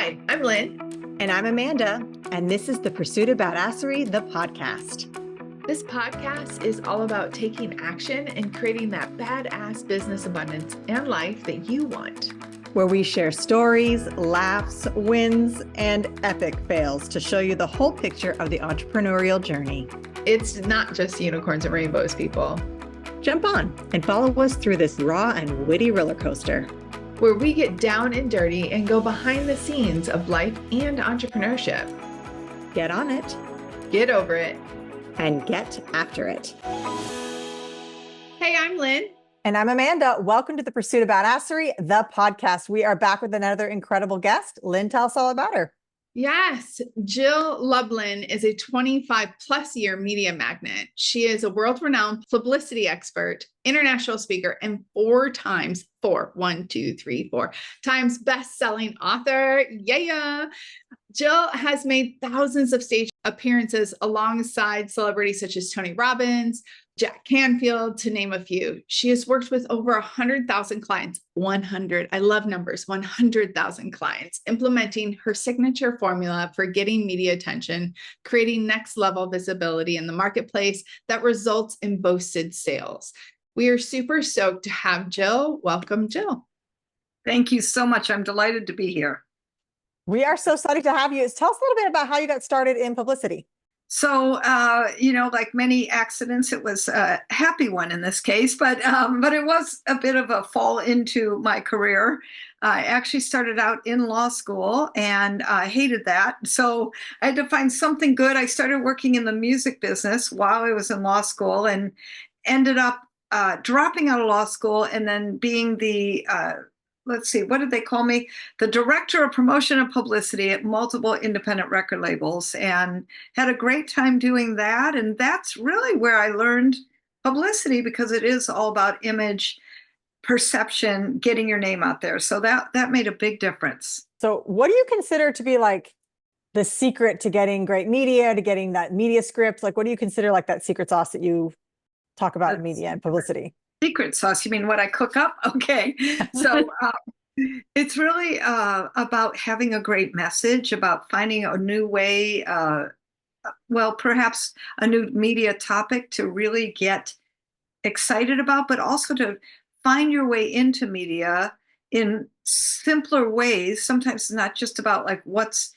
Hi, I'm Lynn. And I'm Amanda, and this is the Pursuit of Badasserie, the podcast. This podcast is all about taking action and creating that badass business abundance and life that you want. Where we share stories, laughs, wins, and epic fails to show you the whole picture of the entrepreneurial journey. It's not just unicorns and rainbows, people. Jump on and follow us through this raw and witty roller coaster, where we get down and dirty and go behind the scenes of life and entrepreneurship. Get on it, get over it, and get after it. Hey, I'm Lynn. And I'm Amanda. Welcome to the Pursuit of Badasserie, the podcast. We are back with another incredible guest. Lynn, tell us all about her. Yes, Jill Lublin is a 25 plus year media magnet. She is a world-renowned publicity expert, international speaker, and four times best-selling author. Yeah. Jill has made thousands of stage appearances alongside celebrities such as Tony Robbins, Jack Canfield, to name a few. She has worked with over 100,000 clients, 100, I love numbers, 100,000 clients, implementing her signature formula for getting media attention, creating next level visibility in the marketplace that results in boosted sales. We are super stoked to have Jill. Welcome, Jill. Thank you so much. I'm delighted to be here. We are so excited to have you. Tell us a little bit about how you got started in publicity. So, like many accidents, it was a happy one in this case, but it was a bit of a fall into my career. I actually started out in law school and I hated that. So I had to find something good. I started working in the music business while I was in law school and ended up dropping out of law school and then being the what did they call me? The director of promotion and publicity at multiple independent record labels, and had a great time doing that. And that's really where I learned publicity, because it is all about image, perception, getting your name out there. So that made a big difference. So what do you consider to be like the secret to getting great media, to getting that media script? Like, what do you consider like that secret sauce that you talk about in media and publicity? Secret sauce? You mean what I cook up? Okay. So it's really about having a great message, about finding a new way, perhaps a new media topic to really get excited about, but also to find your way into media in simpler ways. Sometimes it's not just about like what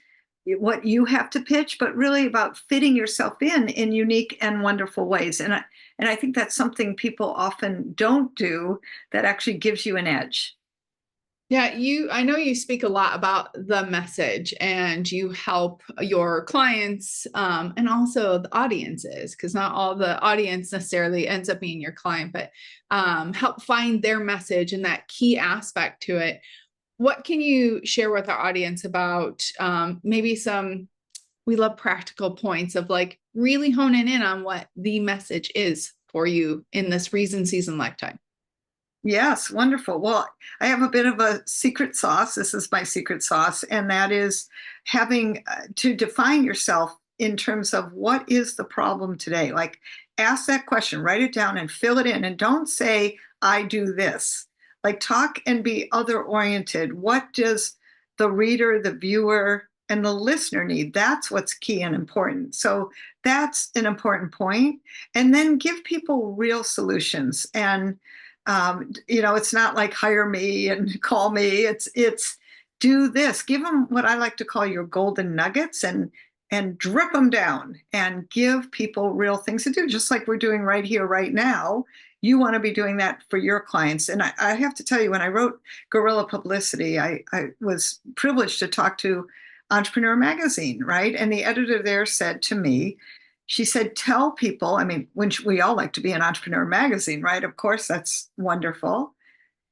you have to pitch, but really about fitting yourself in unique and wonderful ways. And I think that's something people often don't do that actually gives you an edge. Yeah, I know you speak a lot about the message, and you help your clients and also the audiences, because not all the audience necessarily ends up being your client, but help find their message and that key aspect to it. What can you share with our audience about maybe we love practical points of like really honing in on what the message is for you in this reason, season, lifetime? Yes, wonderful. Well, I have a bit of a secret sauce. This is my secret sauce, and that is having to define yourself in terms of what is the problem today. Like, ask that question, write it down and fill it in, and don't say, I do this. Like, talk and be other-oriented. What does the reader, the viewer, and the listener need? That's what's key and important. So that's an important point. And then give people real solutions. And, it's not like hire me and call me. It's do this. Give them what I like to call your golden nuggets and drip them down and give people real things to do, just like we're doing right here, right now. You want to be doing that for your clients. And I have to tell you, when I wrote Guerrilla Publicity, I was privileged to talk to Entrepreneur Magazine, right? And the editor there said to me, she said, tell people, when we all like to be an Entrepreneur Magazine, right? Of course, that's wonderful.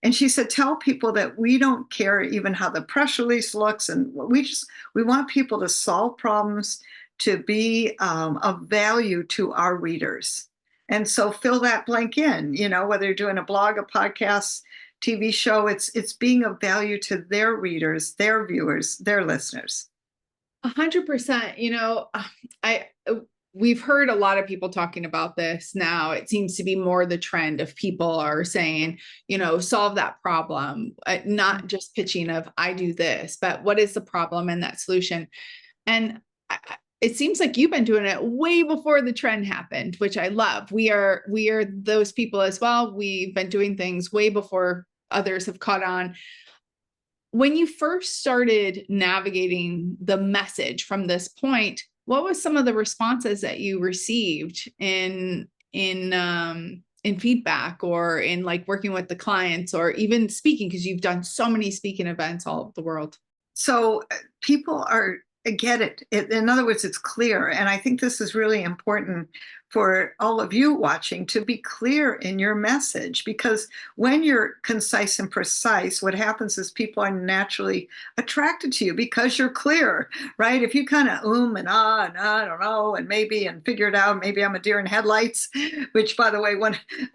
And she said, tell people that we don't care even how the press release looks. And we want people to solve problems, to be of value to our readers. And so fill that blank in, whether you're doing a blog, a podcast, TV show, it's being of value to their readers, their viewers, their listeners. 100%. we've heard a lot of people talking about this now. It seems to be more the trend of people are saying, solve that problem, not just pitching of I do this, but what is the problem and that solution. And it seems like you've been doing it way before the trend happened, which I love. We are those people as well. We've been doing things way before others have caught on. When you first started navigating the message from this point, what was some of the responses that you received in feedback, or in like working with the clients, or even speaking, because you've done so many speaking events all over the world? So people get it. In other words, it's clear. And I think this is really important for all of you watching to be clear in your message, because when you're concise and precise, what happens is people are naturally attracted to you because you're clear, right? If you kind of and I don't know, and maybe, and figure it out, maybe I'm a deer in headlights, which, by the way,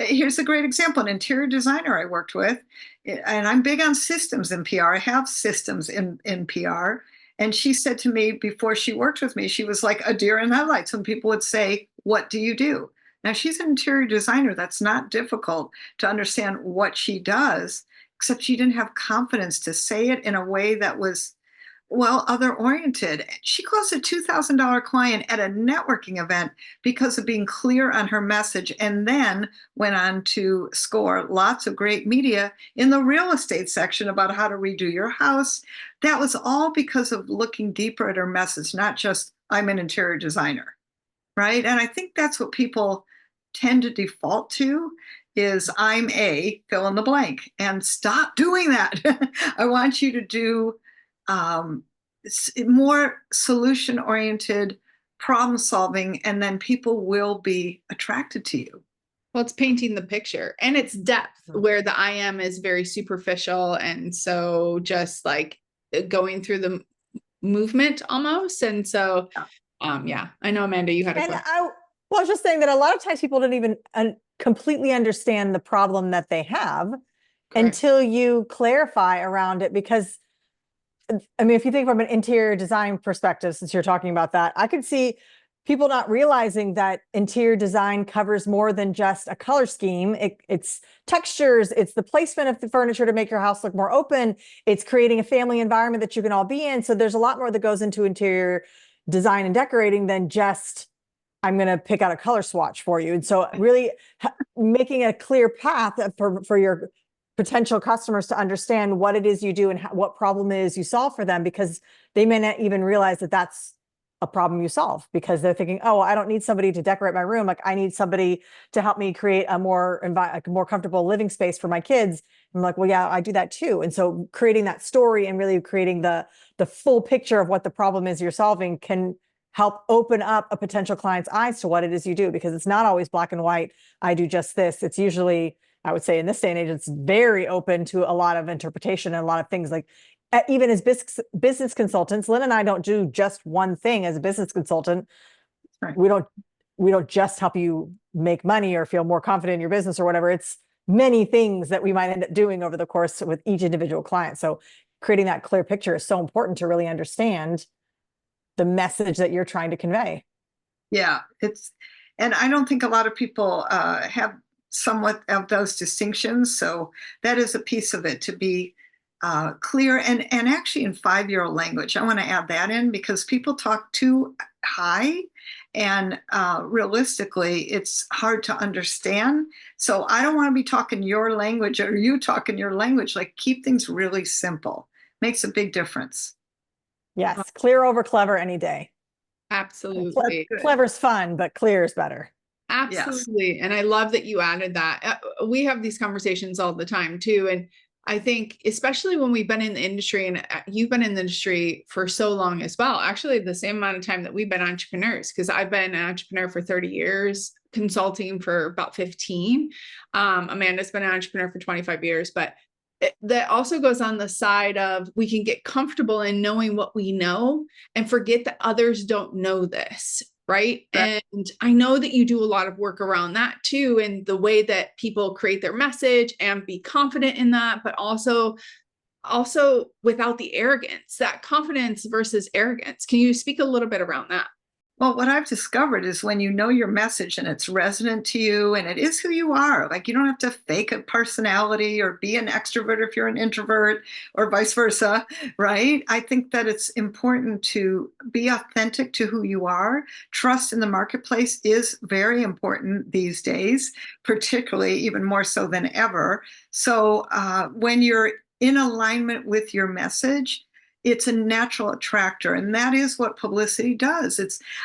here's a great example, an interior designer I worked with, and I'm big on systems in PR. I have systems in PR. And she said to me before she worked with me, she was like a deer in headlights. When people would say, "What do you do?" Now, she's an interior designer. That's not difficult to understand what she does, except she didn't have confidence to say it in a way that was, other oriented. She closed a $2,000 client at a networking event because of being clear on her message, and then went on to score lots of great media in the real estate section about how to redo your house. That was all because of looking deeper at her message, not just, I'm an interior designer, right? And I think that's what people tend to default to, is I'm a fill in the blank, and stop doing that. I want you to do more solution-oriented problem solving, and then people will be attracted to you. Well, it's painting the picture, and it's depth, where the I am is very superficial. And so just like going through the movement almost. And so, yeah, I know, Amanda, you had a question. I was just saying that a lot of times people don't even completely understand the problem that they have until you clarify around it. Because I mean, if you think from an interior design perspective, since you're talking about that, I could see people not realizing that interior design covers more than just a color scheme. It's textures, it's the placement of the furniture to make your house look more open. It's creating a family environment that you can all be in. So there's a lot more that goes into interior design and decorating than just, I'm going to pick out a color swatch for you. And so really making a clear path for your potential customers to understand what it is you do and what problem it is you solve for them, because they may not even realize that that's a problem you solve, because they're thinking, oh, I don't need somebody to decorate my room. Like, I need somebody to help me create a more comfortable living space for my kids. I'm like, well, yeah, I do that too. And so creating that story and really creating the full picture of what the problem is you're solving can help open up a potential client's eyes to what it is you do, because it's not always black and white. I do just this. It's usually, I would say in this day and age, it's very open to a lot of interpretation and a lot of things. Like, even as business consultants, Lynn and I don't do just one thing as a business consultant. Right. We don't just help you make money or feel more confident in your business or whatever. It's many things that we might end up doing over the course with each individual client. So creating that clear picture is so important to really understand the message that you're trying to convey. Yeah, and I don't think a lot of people have somewhat of those distinctions. So that is a piece of it, to be clear and actually in 5-year-old language. I want to add that in, because people talk too high, and realistically, it's hard to understand. So I don't want to be talking your language or you talking your language. Like, keep things really simple. Makes a big difference. Yes, clear over clever any day. Absolutely. Clever's fun, but clear is better. Absolutely. Yes. And I love that you added that. We have these conversations all the time too. And I think, especially when we've been in the industry, and you've been in the industry for so long as well, actually the same amount of time that we've been entrepreneurs, because I've been an entrepreneur for 30 years, consulting for about 15. Amanda's been an entrepreneur for 25 years, but that also goes on the side of, we can get comfortable in knowing what we know and forget that others don't know this. Right. And I know that you do a lot of work around that too, and the way that people create their message and be confident in that, but also without the arrogance, that confidence versus arrogance. Can you speak a little bit around that? Well, what I've discovered is when you know your message and it's resonant to you and it is who you are, like you don't have to fake a personality or be an extrovert if you're an introvert or vice versa, right? I think that it's important to be authentic to who you are. Trust in the marketplace is very important these days, particularly even more so than ever. So when you're in alignment with your message, it's a natural attractor, and that is what publicity does.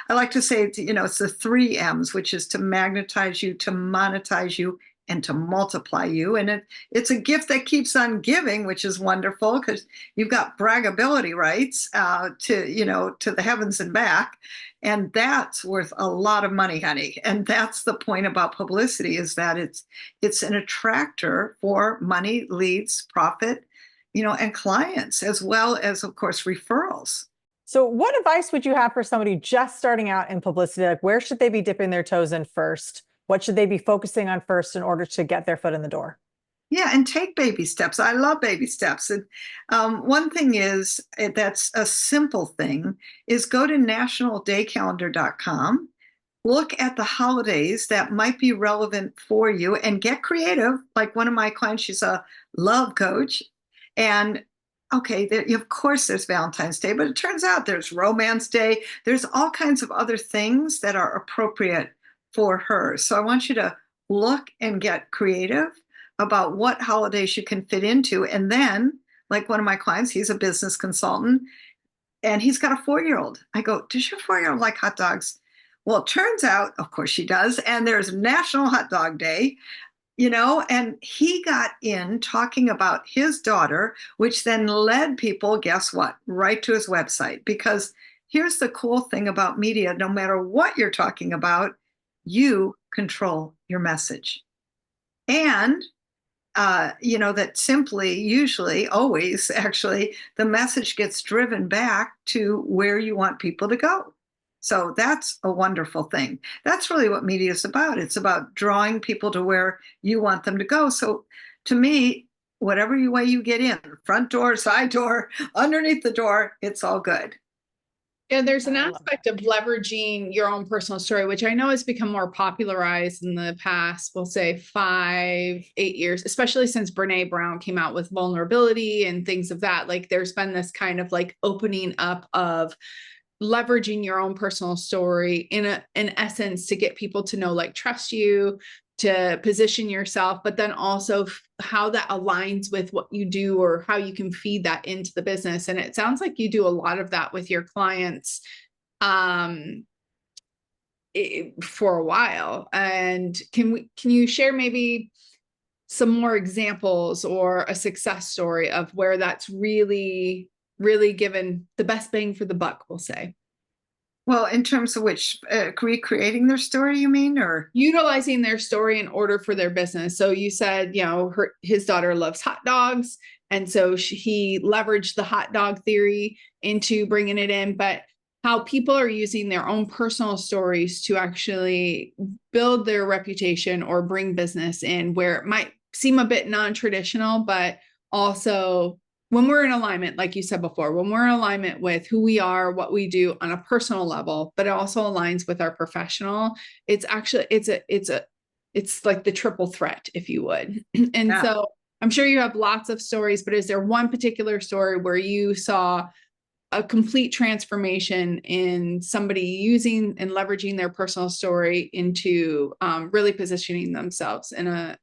I like to say, it's the three M's, which is to magnetize you, to monetize you, and to multiply you. And it's a gift that keeps on giving, which is wonderful because you've got braggability rights to the heavens and back. And that's worth a lot of money, honey. And that's the point about publicity, is that it's an attractor for money, leads, profit, and clients, as well as, of course, referrals. So what advice would you have for somebody just starting out in publicity? Like, where should they be dipping their toes in first? What should they be focusing on first in order to get their foot in the door? Yeah, and take baby steps. I love baby steps. And one thing is, that's a simple thing, is go to nationaldaycalendar.com, look at the holidays that might be relevant for you, and get creative. Like one of my clients, she's a love coach. And okay, of course there's Valentine's Day, but it turns out there's Romance Day. There's all kinds of other things that are appropriate for her. So I want you to look and get creative about what holidays you can fit into. And then, like one of my clients, he's a business consultant, and he's got a 4-year-old. I go, does your 4-year-old like hot dogs? Well, it turns out, of course she does. And there's National Hot Dog Day. And he got in talking about his daughter, which then led people, guess what, right to his website. Because here's the cool thing about media: no matter what you're talking about, you control your message. And, that simply, usually, always, actually, the message gets driven back to where you want people to go. So that's a wonderful thing. That's really what media is about. It's about drawing people to where you want them to go. So to me, whatever way you get in, front door, side door, underneath the door, it's all good. Yeah, there's an aspect of leveraging your own personal story, which I know has become more popularized in the past, we'll say 5-8 years, especially since Brene Brown came out with vulnerability and things of that. Like there's been this kind of like opening up of leveraging your own personal story in essence to get people to know, like, trust you, to position yourself, but then also how that aligns with what you do or how you can feed that into the business. And it sounds like you do a lot of that with your clients for a while. And can you share maybe some more examples or a success story of where that's really given the best bang for the buck, we'll say? Well, in terms of which, recreating their story, you mean, or utilizing their story in order for their business. So you said, his daughter loves hot dogs. And so he leveraged the hot dog theory into bringing it in, but how people are using their own personal stories to actually build their reputation or bring business in, where it might seem a bit non-traditional, but also when we're in alignment, like you said before, when we're in alignment with who we are, what we do on a personal level, but it also aligns with our professional, it's actually, it's like the triple threat, if you would. And yeah. So I'm sure you have lots of stories, but is there one particular story where you saw a complete transformation in somebody using and leveraging their personal story into really positioning themselves in a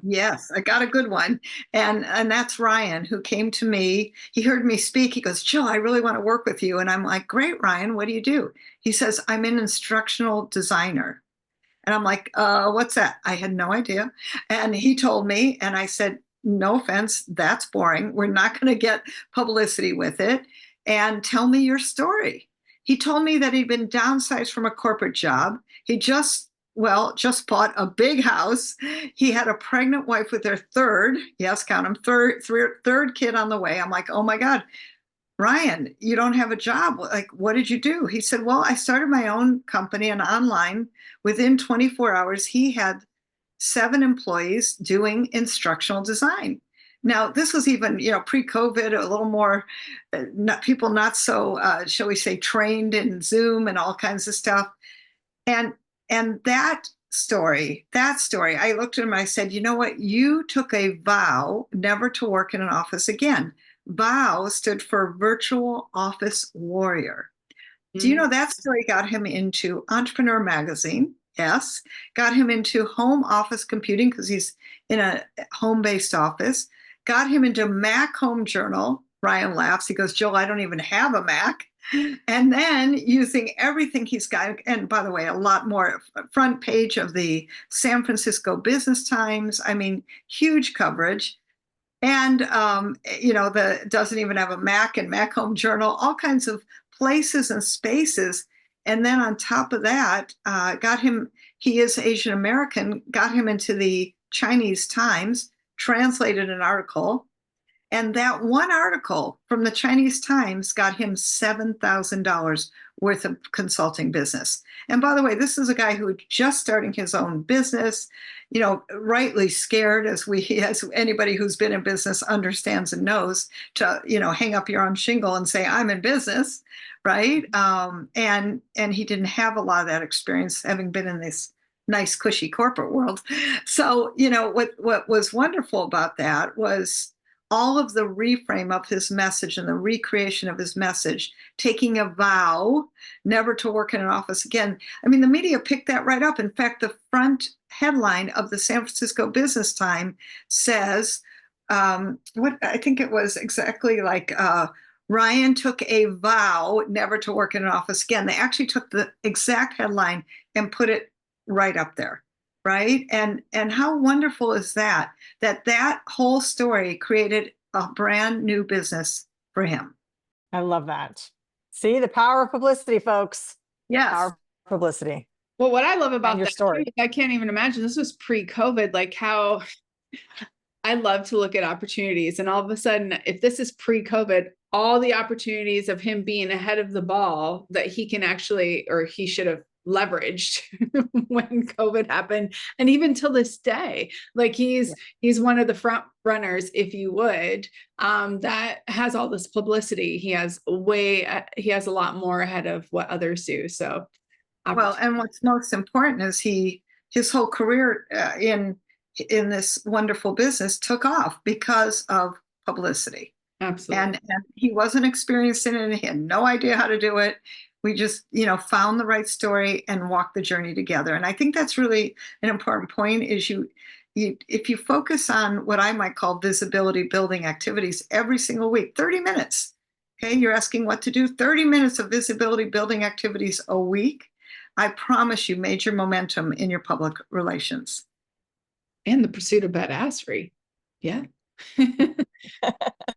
Yes, I got a good one. And that's Ryan, who came to me. He heard me speak. He goes, Jill, I really want to work with you. And I'm like, great, Ryan, what do you do? He says, I'm an instructional designer. And I'm like, what's that? I had no idea. And he told me, and I said, no offense, that's boring. We're not going to get publicity with it. And tell me your story. He told me that he'd been downsized from a corporate job. He just bought a big house. He had a pregnant wife with their third, yes, count them, third kid on the way. I'm like, oh my God, Ryan, you don't have a job. Like, what did you do? He said, well, I started my own company and online. Within 24 hours, he had 7 employees doing instructional design. Now, this was even, pre-COVID, a little more, people not so, shall we say, trained in Zoom and all kinds of stuff. And that story, I looked at him and I said, you know what? You took a vow never to work in an office again. VOW stood for Virtual Office Warrior. Do you know that story got him into Entrepreneur Magazine? Yes. Got him into home office computing because he's in a home-based office. Got him into Mac Home Journal. Ryan laughs. He goes, Jill, I don't even have a Mac. And then using everything he's got, and by the way, a lot more, front page of the San Francisco Business Times. I mean, huge coverage. And, the doesn't even have a Mac and Mac Home Journal, all kinds of places and spaces. And then on top of that, he is Asian American, got him into the Chinese Times, translated an article. And that one article from the Chinese Times got him $7,000 worth of consulting business. And by the way, this is a guy who was just starting his own business, rightly scared, as anybody who's been in business understands and knows, to, hang up your own shingle and say, I'm in business, right? And he didn't have a lot of that experience, having been in this nice, cushy corporate world. So, what was wonderful about that was all of the reframe of his message and the recreation of his message, taking a vow never to work in an office again. I mean, the media picked that right up. In fact, the front headline of the San Francisco Business Times says, what I think it was exactly like, Ryan took a vow never to work in an office again. They actually took the exact headline and put it right up there. Right. And how wonderful is that whole story created a brand new business for him. I love that. See the power of publicity, folks. Yes. Power of publicity. Well, what I love about your that story, too, I can't even imagine, this was pre-COVID, like how I love to look at opportunities. And all of a sudden, if this is pre-COVID, all the opportunities of him being ahead of the ball that he can actually, or he should have leveraged when COVID happened. And even till this day, like he's one of the front runners, if you would, that has all this publicity. He has a lot more ahead of what others do. So, well, and what's most important is his whole career in this wonderful business took off because of publicity. Absolutely. And he wasn't experienced in it. He had no idea how to do it. We just, found the right story and walked the journey together. And I think that's really an important point is if you focus on what I might call visibility building activities every single week, 30 minutes, okay, you're asking what to do, 30 minutes of visibility building activities a week, I promise you major momentum in your public relations. And the pursuit of badasserie. Yeah.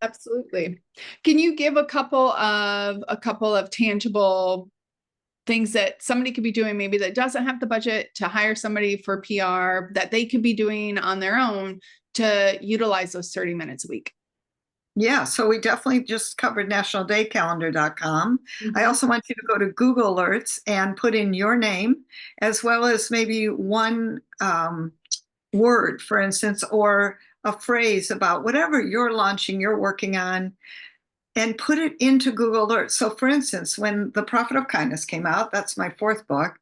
Absolutely. Can you give a couple of tangible things that somebody could be doing, maybe that doesn't have the budget to hire somebody for PR, that they could be doing on their own to utilize those 30 minutes a week? Yeah, so we definitely just covered nationaldaycalendar.com. Mm-hmm. I also want you to go to Google Alerts and put in your name, as well as maybe one word, for instance, or a phrase about whatever you're launching, you're working on, and put it into Google Alerts. So for instance, when The Profit of Kindness came out, that's my 4th book,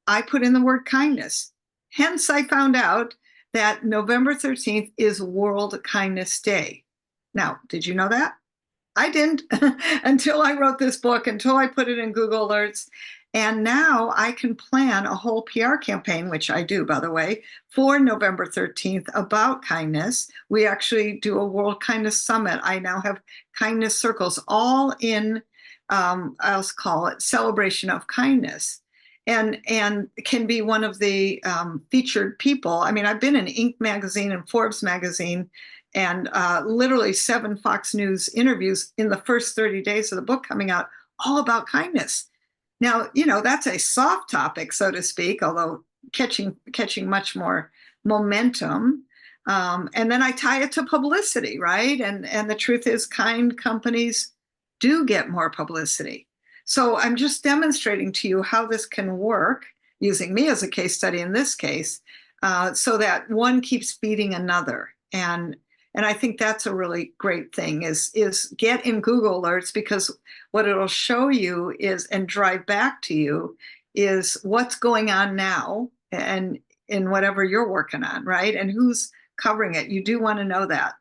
I put in the word kindness. Hence, I found out that November 13th is World Kindness Day. Now, did you know that? I didn't until I wrote this book, until I put it in Google Alerts. And now I can plan a whole PR campaign, which I do, by the way, for November 13th about kindness. We actually do a World Kindness Summit. I now have kindness circles, all in, I'll call it celebration of kindness, and can be one of the featured people. I mean, I've been in Inc. magazine and Forbes magazine, and literally 7 Fox News interviews in the first 30 days of the book coming out, all about kindness. Now, that's a soft topic, so to speak, although catching much more momentum. And then I tie it to publicity, right? And the truth is, kind companies do get more publicity. So I'm just demonstrating to you how this can work, using me as a case study in this case, so that one keeps feeding another. And And I think that's a really great thing is get in Google alerts, because what it'll show you is, and drive back to you, is what's going on now and in whatever you're working on, right? And who's covering it. You do want to know that.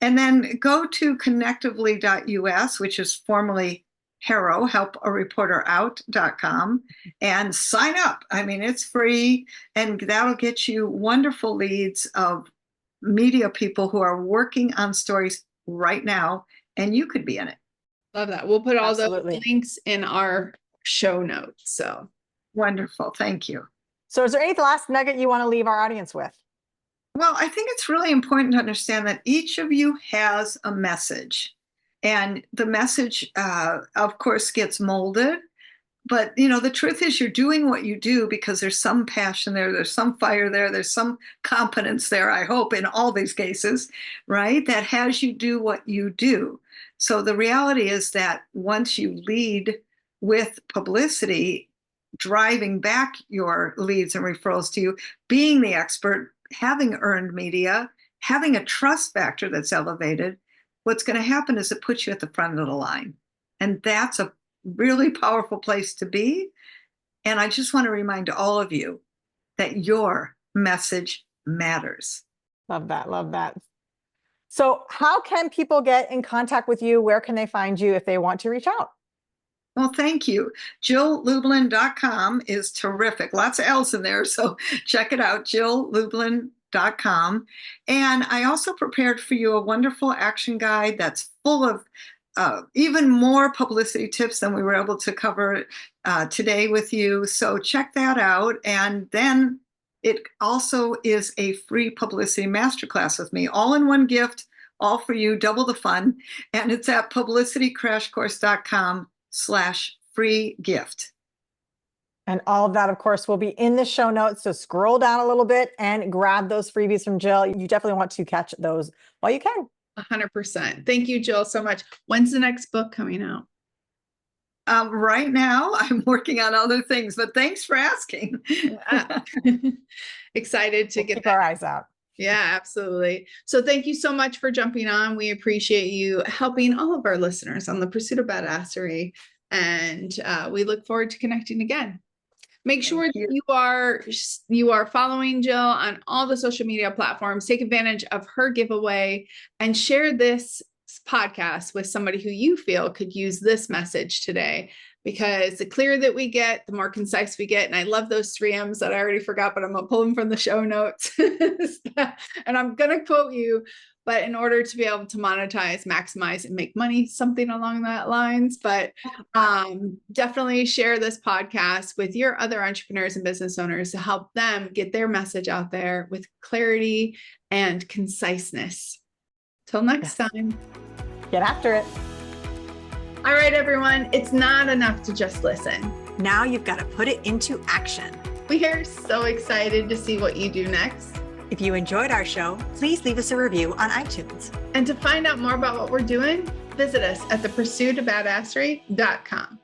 And then go to connectively.us, which is formerly HARO, helpareporterout.com, and sign up. I mean, it's free, and that'll get you wonderful leads of media people who are working on stories right now, and you could be in it. Love that. We'll put all Absolutely. the links in our show notes. So Wonderful. Thank you. So is there any last nugget you want to leave our audience with? Well, I think it's really important to understand that each of you has a message, and the message, of course, gets molded. But, the truth is you're doing what you do because there's some passion there, there's some fire there, there's some competence there, I hope, in all these cases, right? That has you do what you do. So the reality is that once you lead with publicity, driving back your leads and referrals to you, being the expert, having earned media, having a trust factor that's elevated, what's going to happen is it puts you at the front of the line. And that's a really powerful place to be. And I just want to remind all of you that your message matters. Love that. Love that. So how can people get in contact with you? Where can they find you if they want to reach out? Well, thank you. JillLublin.com is terrific. Lots of L's in there, so check it out, JillLublin.com. And I also prepared for you a wonderful action guide that's full of even more publicity tips than we were able to cover today with you. So check that out. And then it also is a free publicity masterclass with me, all in one gift, all for you, double the fun. And it's at publicitycrashcourse.com/free gift. And all of that, of course, will be in the show notes. So scroll down a little bit and grab those freebies from Jill. You definitely want to catch those while you can. 100%. Thank you, Jill, so much. When's the next book coming out? Right now, I'm working on other things, but thanks for asking. Excited to get Keep our eyes out. Yeah, absolutely. So thank you so much for jumping on. We appreciate you helping all of our listeners on the Pursuit of Badasserie, and we look forward to connecting again. Make sure that you are following Jill on all the social media platforms. Take advantage of her giveaway and share this podcast with somebody who you feel could use this message today, because the clearer that we get, the more concise we get. And I love those 3 M's that I already forgot, but I'm going to pull them from the show notes. And I'm going to quote you, but in order to be able to monetize, maximize, and make money, something along that lines. But definitely share this podcast with your other entrepreneurs and business owners to help them get their message out there with clarity and conciseness. Till next time. Get after it. All right, everyone. It's not enough to just listen. Now you've got to put it into action. We are so excited to see what you do next. If you enjoyed our show, please leave us a review on iTunes. And to find out more about what we're doing, visit us at thepursuitofbadasserie.com.